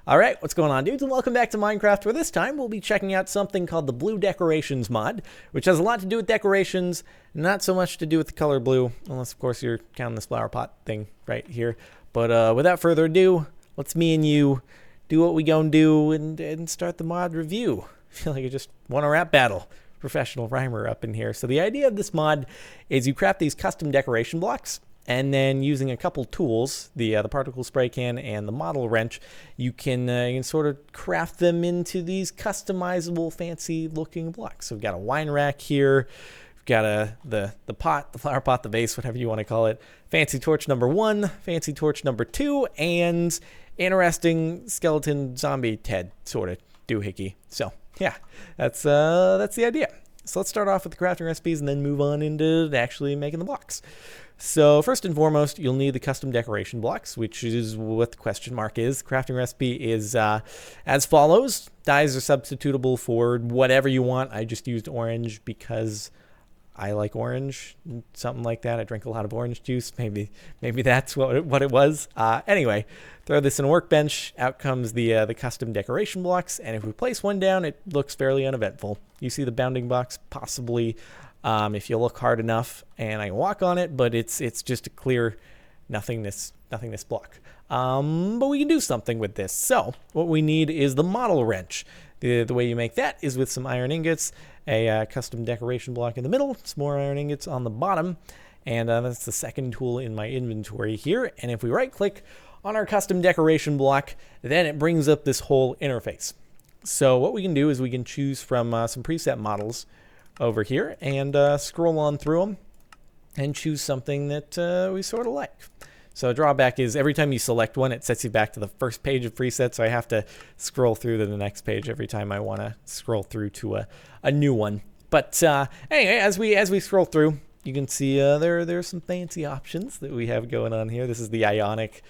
Alright, what's going on, dudes, and welcome back to Minecraft, where this time we'll be checking out something called the BluDecorations mod, which has a lot to do with decorations, not so much to do with the color blue, unless of course you're counting this flower pot thing right here. But without further ado, let's me and you do what we gonna do and start the mod review. I feel like I just won a rap battle. Professional rhymer up in here. So the idea of this mod is you craft these custom decoration blocks, and then using a couple tools, the particle spray can and the model wrench, you can sort of craft them into these customizable, fancy-looking blocks. So we've got a wine rack here. We've got the pot, the flower pot, the vase, whatever you want to call it. Fancy torch number 1, fancy torch number 2, and interesting skeleton zombie head sort of doohickey. So yeah, that's the idea. So let's start off with the crafting recipes and then move on into actually making the blocks. So first and foremost, you'll need the custom decoration blocks, which is what the question mark is. The crafting recipe is as follows. Dyes are substitutable for whatever you want. I just used orange because I like orange, something like that. I drink a lot of orange juice. Maybe that's what it was. Anyway, throw this in a workbench. Out comes the custom decoration blocks, and if we place one down, it looks fairly uneventful. You see the bounding box possibly. If you look hard enough, and I walk on it, but it's just a clear nothingness block. But we can do something with this. So what we need is the model wrench. The way you make that is with some iron ingots, a custom decoration block in the middle, some more iron ingots on the bottom, and that's the second tool in my inventory here. And if we right click on our custom decoration block, then it brings up this whole interface. So what we can do is we can choose from some preset models over here and scroll on through them and choose something that we sort of like. So a drawback is every time you select one, it sets you back to the first page of presets, so I have to scroll through to the next page every time I want to scroll through to a new one. But anyway, as we scroll through, you can see there's some fancy options that we have going on here. This is the Ionic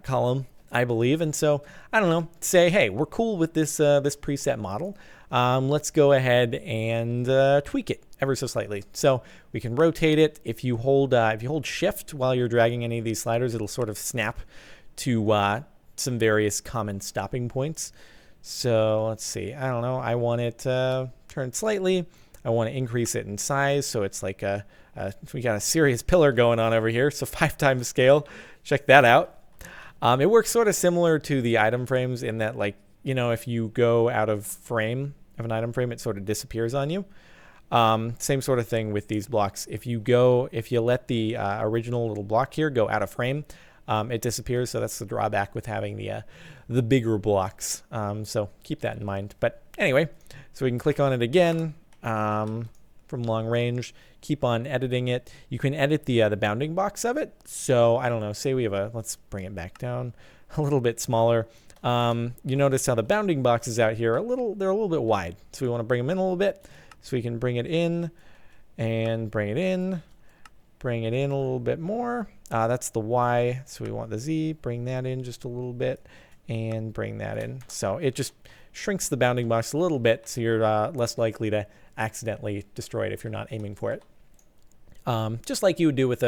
column, I believe, and so I don't know. Say, hey, we're cool with this this preset model. Let's go ahead and tweak it ever so slightly. So we can rotate it. If you hold Shift while you're dragging any of these sliders, it'll sort of snap to some various common stopping points. So let's see. I don't know. I want it turned slightly. I want to increase it in size, so it's like we got a serious pillar going on over here. So 5 times scale. Check that out. It works sort of similar to the item frames in that, like, you know, if you go out of frame of an item frame, it sort of disappears on you. Same sort of thing with these blocks. If you let the original little block here go out of frame, it disappears. So that's the drawback with having the bigger blocks. So keep that in mind. But anyway, so we can click on it again from long range. Keep on editing it. You can edit the bounding box of it. So I don't know. Say we have let's bring it back down a little bit smaller. You notice how the bounding boxes out here they're a little bit wide. So we want to bring them in a little bit. So we can bring it in and bring it in a little bit more. That's the Y. So we want the Z, bring that in just a little bit and bring that in. So it just shrinks the bounding box a little bit, so you're less likely to accidentally destroy it if you're not aiming for it. Just like you would do with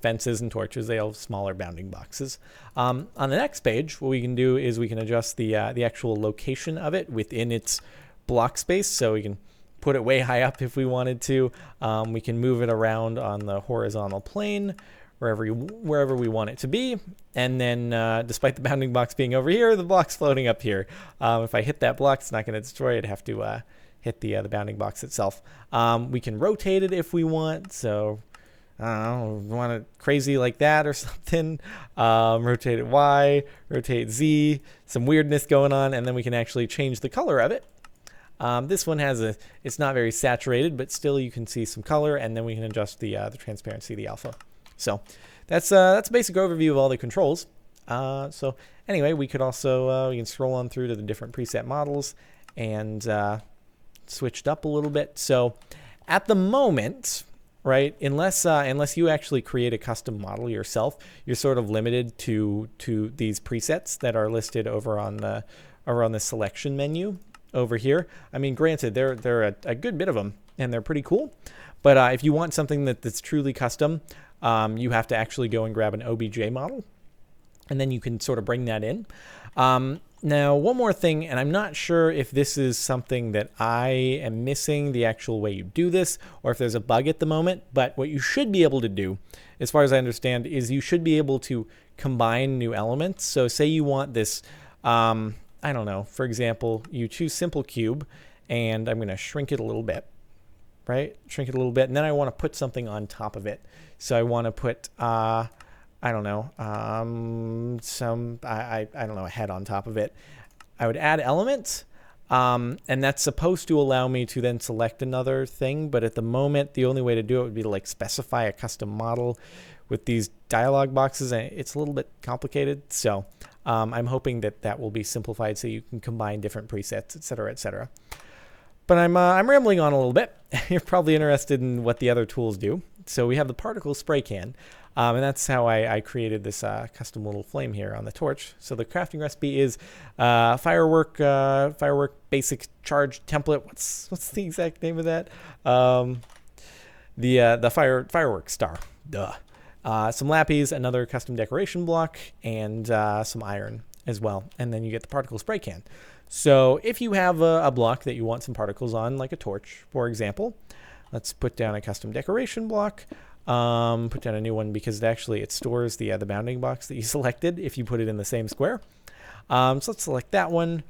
fences and torches, they have smaller bounding boxes. On the next page, what we can do is we can adjust the actual location of it within its block space. So we can put it way high up if we wanted to. We can move it around on the horizontal plane wherever we want it to be. And then, despite the bounding box being over here, the block's floating up here. If I hit that block, it's not going to destroy it. I'd have to hit the bounding box itself. We can rotate it if we want. So I don't know, want it crazy like that or something. Rotate it Y, rotate Z, some weirdness going on, and then we can actually change the color of it. This one it's not very saturated, but still you can see some color, and then we can adjust the transparency, the alpha. So that's a basic overview of all the controls. So anyway, we could also we can scroll on through to the different preset models and switched up a little bit. So at the moment, right, unless you actually create a custom model yourself, you're sort of limited to these presets that are listed over on the selection menu over here. I mean, granted, there are a good bit of them, and they're pretty cool. But if you want something that's truly custom, you have to actually go and grab an OBJ model, and then you can sort of bring that in. Now, one more thing, and I'm not sure if this is something that I am missing the actual way you do this, or if there's a bug at the moment, but what you should be able to do, as far as I understand, is you should be able to combine new elements. So say you want this, I don't know, for example, you choose Simple Cube, and I'm going to shrink it a little bit, right? Shrink it a little bit, and then I want to put something on top of it. So I want to put, I don't know, I don't know, a head on top of it. I would add elements, and that's supposed to allow me to then select another thing, but at the moment, the only way to do it would be to like specify a custom model with these dialog boxes, and it's a little bit complicated. So I'm hoping that that will be simplified so you can combine different presets, etc., etc. But I'm rambling on a little bit. You're probably interested in what the other tools do. So we have the particle spray can, and that's how I created this custom little flame here on the torch. So the crafting recipe is firework basic charge template. What's the exact name of that? The firework star. Duh. Some lapis, another custom decoration block, and some iron as well. And then you get the particle spray can. So if you have a block that you want some particles on, like a torch, for example, let's put down a custom decoration block. Put down a new one because it stores the bounding box that you selected if you put it in the same square. So let's select that one,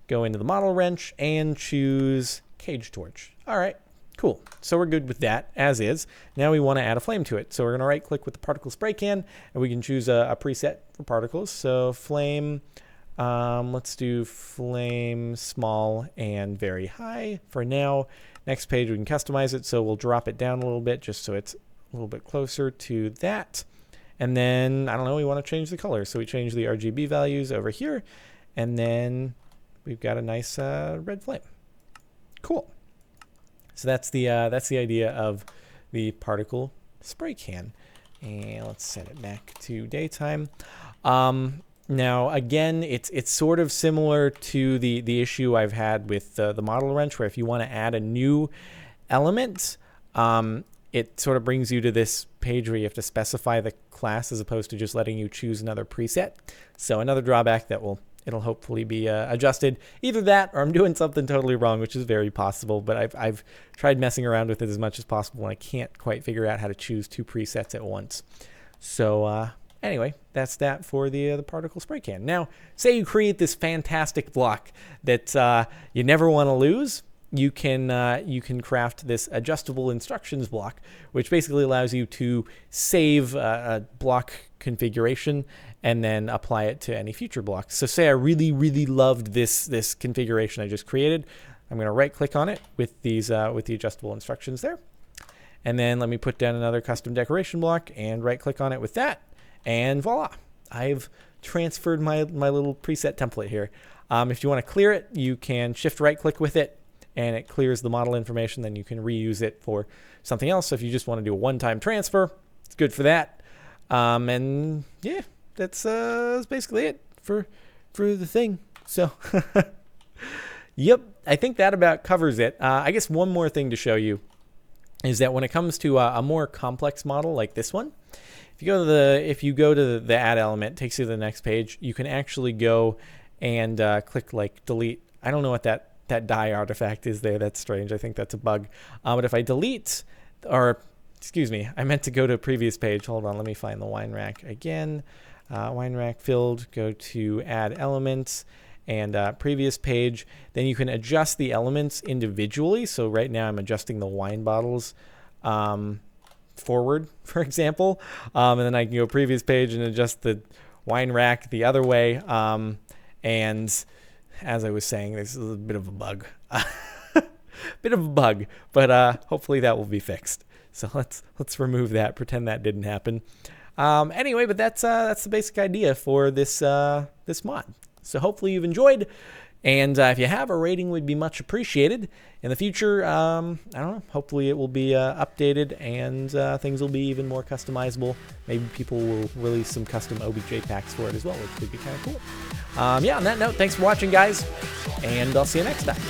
go into the model wrench, and choose cage torch. All right, cool. So we're good with that as is. Now we want to add a flame to it. So we're going to right click with the particle spray can, and we can choose a preset for particles. So flame. Let's do flame small and very high for now. Next page we can customize it, so we'll drop it down a little bit just so it's a little bit closer to that. And then, I don't know, we want to change the color. So we change the RGB values over here, and then we've got a nice red flame. Cool. So that's the idea of the particle spray can. And let's set it back to daytime. Now, again, it's sort of similar to the issue I've had with the model wrench, where if you want to add a new element, it sort of brings you to this page where you have to specify the class as opposed to just letting you choose another preset. So another drawback that it'll hopefully be adjusted. Either that, or I'm doing something totally wrong, which is very possible. But I've tried messing around with it as much as possible, and I can't quite figure out how to choose two presets at once. So anyway, that's that for the particle spray can. Now, say you create this fantastic block that you never want to lose. You can craft this adjustable instructions block, which basically allows you to save a block configuration and then apply it to any future blocks. So say I really, really loved this configuration I just created. I'm going to right click on it with these with the adjustable instructions there. And then let me put down another custom decoration block and right click on it with that. And voila, I've transferred my little preset template here. If you want to clear it, you can shift right click with it, and it clears the model information. Then you can reuse it for something else. So if you just want to do a one-time transfer, it's good for that. And yeah, that's basically it for the thing. So yep, I think that about covers it. I guess one more thing to show you is that when it comes to a more complex model like this one, if you go to the add element, it takes you to the next page. You can actually go and click like delete. I don't know what that die artifact is there. That's strange. I think that's a bug. But if I delete, or excuse me, I meant to go to a previous page. Hold on, let me find the wine rack again. Wine rack filled. Go to add elements and previous page. Then you can adjust the elements individually. So right now I'm adjusting the wine bottles forward, for example, and then I can go previous page and adjust the wine rack the other way. And as I was saying, this is a bit of a bug, but hopefully that will be fixed. So let's remove that, pretend that didn't happen. Anyway, but that's the basic idea for this mod. So hopefully you've enjoyed. And if you have, a rating would be much appreciated. In the future, I don't know, hopefully it will be updated and things will be even more customizable. Maybe people will release some custom OBJ packs for it as well, which would be kind of cool. Yeah, on that note, thanks for watching, guys, and I'll see you next time.